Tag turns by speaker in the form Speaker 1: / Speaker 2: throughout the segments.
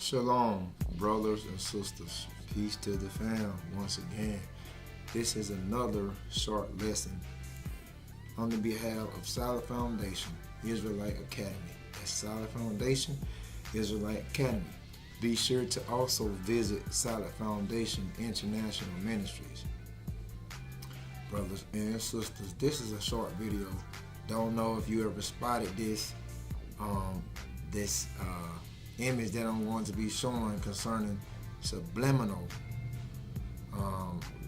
Speaker 1: Shalom, brothers and sisters. Peace to the fam once again. This is another short lesson on the behalf of Solid Foundation, Israelite Academy. That's Solid Foundation, Israelite Academy. Be sure to also visit Solid Foundation International Ministries. Brothers and sisters, this is a short video. Don't know if you ever spotted this image that I'm going to be showing concerning subliminal.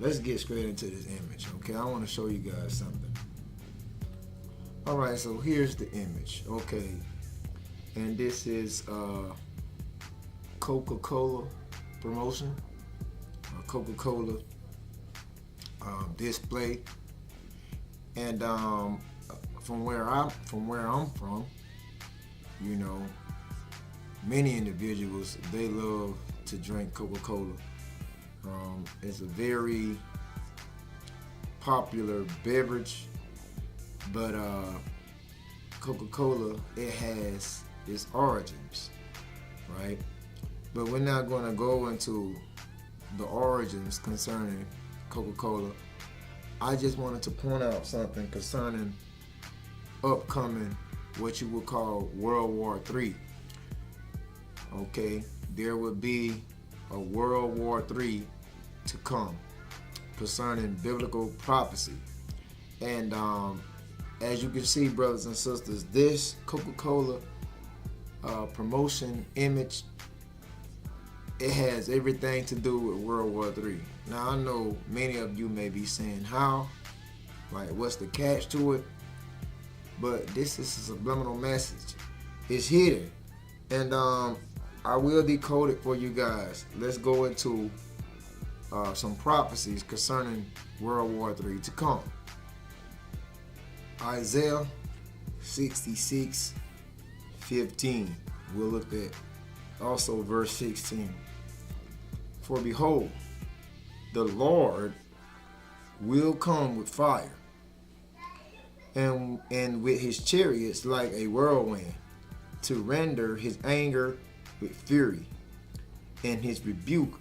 Speaker 1: Let's get straight into this image, okay? I want to show you guys something. Alright, so here's the image, okay? And this is Coca-Cola promotion, Coca-Cola display. And from where I'm from, you know, many individuals, they love to drink Coca-Cola. It's a very popular beverage, but Coca-Cola, it has its origins, right? But we're not going to go into the origins concerning Coca-Cola. I just wanted to point out something concerning upcoming, what you would call World War III. Okay, there would be a World War III to come concerning biblical prophecy. And as you can see, brothers and sisters, this Coca-Cola promotion image, it has everything to do with World War III. Now, I know many of you may be saying, how? Like, what's the catch to it? But this is a subliminal message. It's hidden. And I will decode it for you guys. Let's go into some prophecies concerning World War III to come. Isaiah 66:15. We'll look at also verse 16. For behold, the Lord will come with fire, and with his chariots like a whirlwind, to render his anger with fury, and his rebuke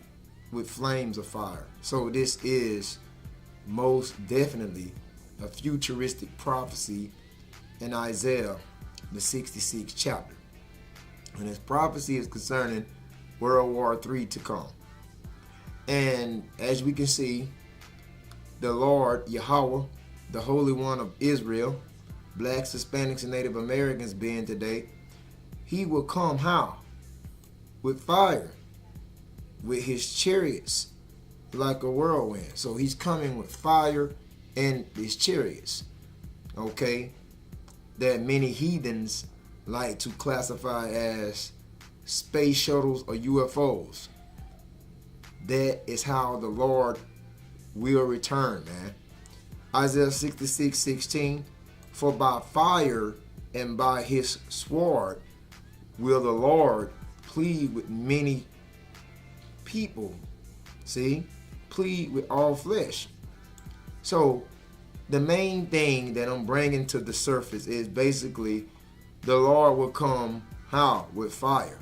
Speaker 1: with flames of fire. So this is most definitely a futuristic prophecy in Isaiah, the 66th chapter. And this prophecy is concerning World War III to come. And as we can see, the Lord, Yahweh, the Holy One of Israel, blacks, Hispanics, and Native Americans being today, he will come how? With fire, with his chariots like a whirlwind. So he's coming with fire and his chariots, okay, that many heathens like to classify as space shuttles or UFOs. That is how the Lord will return, man. Isaiah 66:16, for by fire and by his sword will the Lord plead with many people. See? Plead with all flesh. So the main thing that I'm bringing to the surface is basically the Lord will come how? With fire.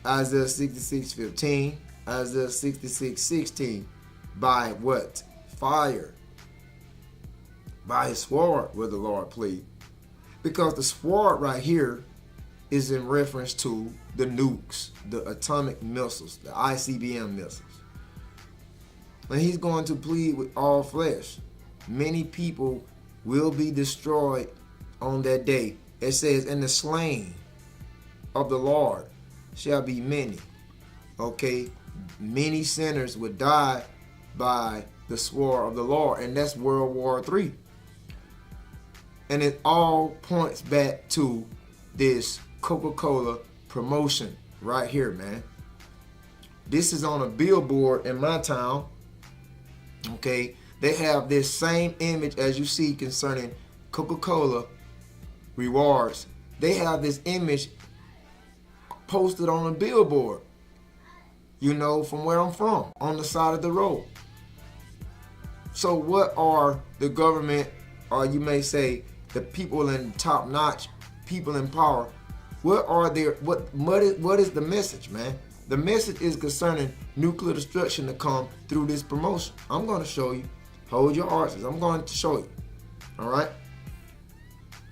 Speaker 1: Isaiah 66:15, Isaiah 66:16, by what? Fire. By his sword will the Lord plead. Because the sword right here is in reference to the nukes, the atomic missiles, the ICBM missiles. And he's going to plead with all flesh. Many people will be destroyed on that day. It says, and the slain of the Lord shall be many. Okay, many sinners would die by the sword of the Lord, and that's World War III. And it all points back to this Coca-Cola promotion right here, man. This is on a billboard in my town. Okay, they have this same image as you see concerning Coca-Cola rewards. They have this image posted on a billboard, you know, from where I'm from, on the side of the road. So what are the government, or you may say the people in top-notch, people in power, What is the message, man? The message is concerning nuclear destruction to come through this promotion. I'm going to show you. Hold your horses. I'm going to show you. All right.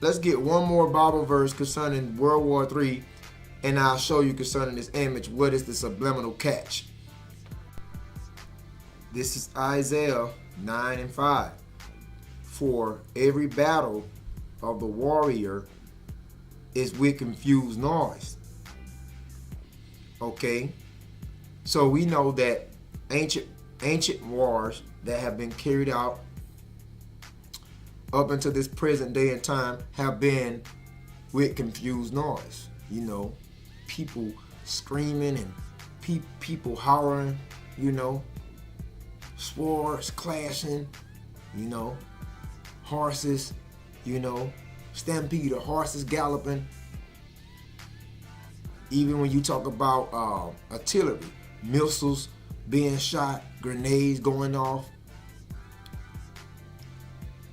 Speaker 1: Let's get one more Bible verse concerning World War III, and I'll show you concerning this image. What is the subliminal catch? This is Isaiah 9:5. For every battle of the warrior is with confused noise. Okay, so we know that ancient wars that have been carried out up until this present day and time have been with confused noise. You know, people screaming and people hollering, you know, swords clashing, you know, horses, you know, stampede of horses galloping. Even when you talk about artillery, missiles being shot, grenades going off,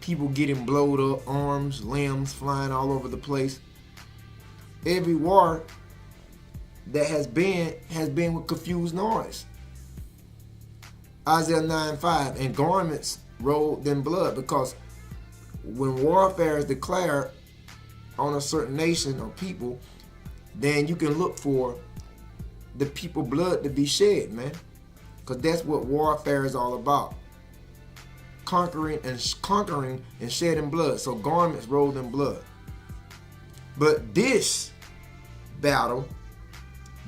Speaker 1: people getting blowed up, arms, limbs flying all over the place. Every war that has been with confused noise. Isaiah 9:5, and garments rolled in blood, because when warfare is declared on a certain nation or people, then you can look for the people blood to be shed, man. Because that's what warfare is all about. Conquering and shedding blood. So garments rolled in blood. But this battle,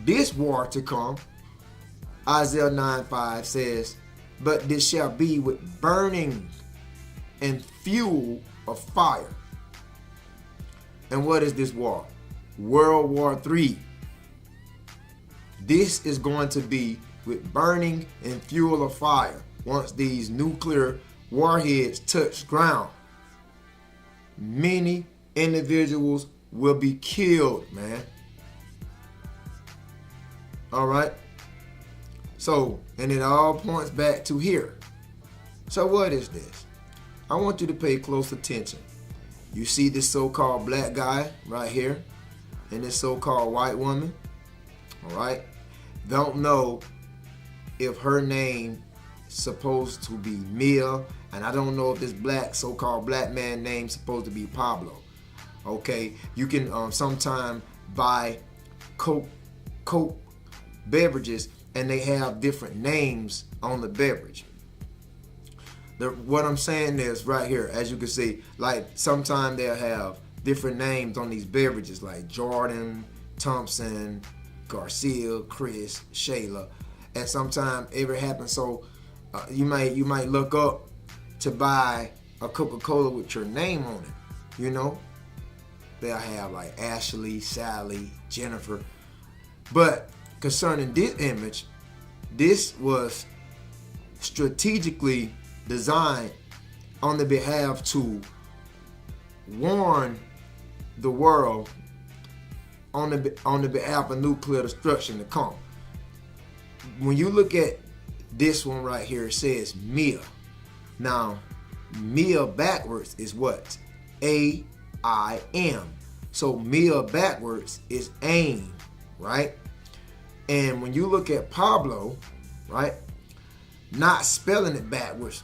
Speaker 1: this war to come, Isaiah 9:5 says, but this shall be with burning and fuel of fire. And what is this war? World War III. This is going to be with burning and fuel of fire once these nuclear warheads touch ground. Many individuals will be killed, man. All right. So, and it all points back to here. So what is this? I want you to pay close attention. You see this so-called black guy right here and this so-called white woman. All right. Don't know if her name is supposed to be Mia, and I don't know if this black so-called black man name is supposed to be Pablo. Okay, you can sometime buy Coke beverages, and they have different names on the beverage. What I'm saying is right here, as you can see, like sometimes they'll have different names on these beverages, like Jordan, Thompson, Garcia, Chris, Shayla, and sometimes it happens. So you might look up to buy a Coca-Cola with your name on it. You know, they'll have like Ashley, Sally, Jennifer. But concerning this image, this was strategically designed on the behalf to warn the world on the behalf of nuclear destruction to come. When you look at this one right here, it says Mia. Now, Mia backwards is what? A-I-M. So Mia backwards is aim, right? And when you look at Pablo, right, not spelling it backwards,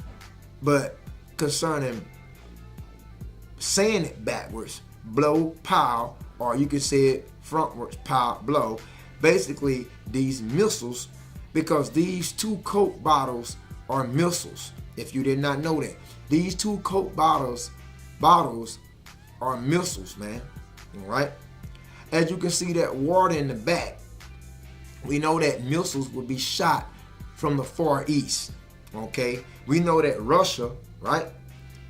Speaker 1: but concerning saying it backwards, blow, pow, or you can say it frontwards, pow, blow. Basically, these missiles, because these two Coke bottles are missiles. If you did not know that, these two Coke bottles are missiles, man. All right. As you can see that water in the back, we know that missiles would be shot from the Far East. Okay. We know that Russia, right,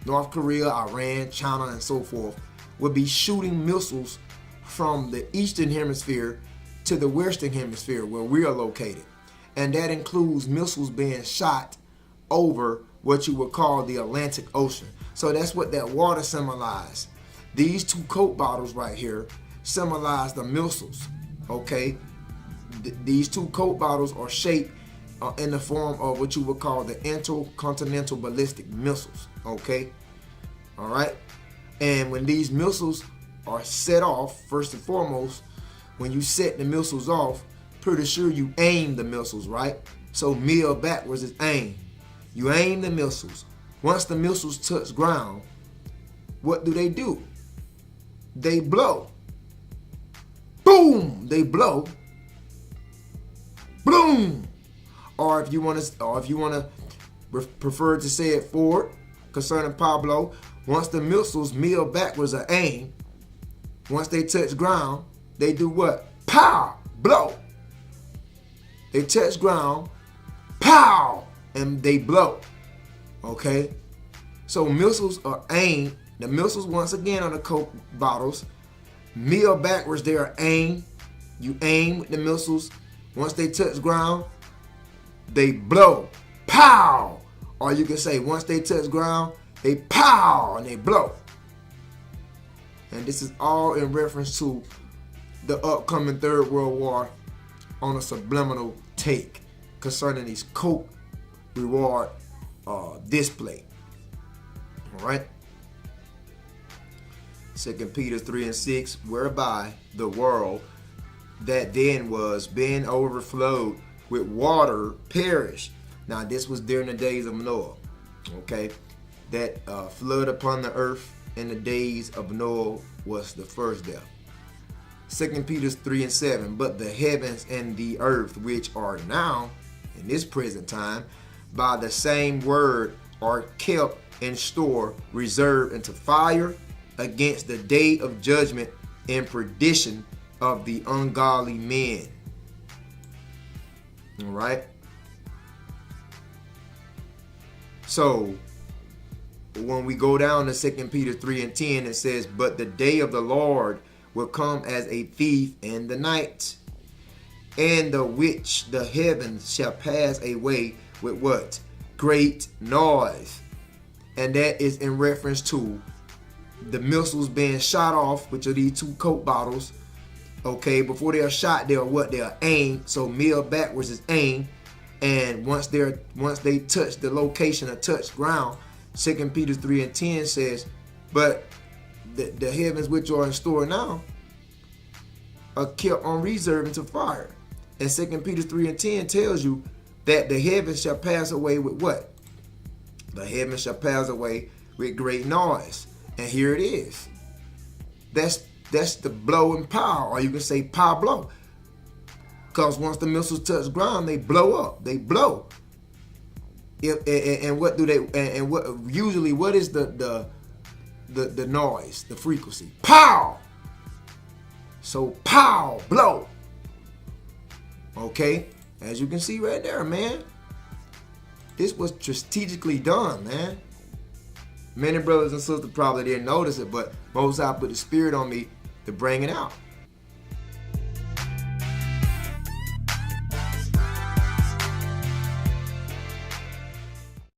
Speaker 1: North Korea, Iran, China, and so forth, would be shooting missiles from the Eastern Hemisphere to the Western Hemisphere where we are located. And that includes missiles being shot over what you would call the Atlantic Ocean. So that's what that water symbolizes. These two Coke bottles right here symbolize the missiles, okay? These two Coke bottles are shaped in the form of what you would call the intercontinental ballistic missiles, okay? All right? And when these missiles are set off, first and foremost, when you set the missiles off, pretty sure you aim the missiles, right? So mill backwards is aim. You aim the missiles. Once the missiles touch ground, what do? They blow. Boom! They blow. Boom! Or if you want to prefer to say it forward concerning Pablo, once the missiles mill backwards or aim, once they touch ground, they do what? Pow! Blow. They touch ground, pow! And they blow. Okay? So missiles are aimed. The missiles, once again, are the Coke bottles. Mill backwards, they are aimed. You aim with the missiles. Once they touch ground, they blow. Pow! Or you can say, once they touch ground, they pow and they blow. And this is all in reference to the upcoming Third World War on a subliminal take concerning these Coke reward display. All right. 2 Peter 3:6, whereby the world that then was being overflowed with water perished. Now this was during the days of Noah. Okay. That flood upon the earth in the days of Noah was the first death. 2 Peter 3:7, but the heavens and the earth, which are now, in this present time, by the same word are kept in store, reserved unto fire against the day of judgment and perdition of the ungodly men. All right. So when we go down to 2 Peter 3:10, it says, but the day of the Lord will come as a thief in the night, and the which the heavens shall pass away with what? Great noise. And that is in reference to the missiles being shot off, which are these two Coke bottles. Okay, before they are shot, they are aimed. So mill backwards is aim. And once they touch the location or touch ground, 2 Peter 3:10 says, but the heavens which are in store now are kept on reserve into fire. And 2 Peter 3:10 tells you that the heavens shall pass away with what? The heavens shall pass away with great noise. And here it is. That's the blow and power, or you can say power blow. Because once the missiles touch ground, they blow up. They blow. And what do they? And what usually? What is the noise? The frequency? Pow. So pow, blow. Okay, as you can see right there, man. This was strategically done, man. Many brothers and sisters probably didn't notice it, but Most High put the spirit on me to bring it out.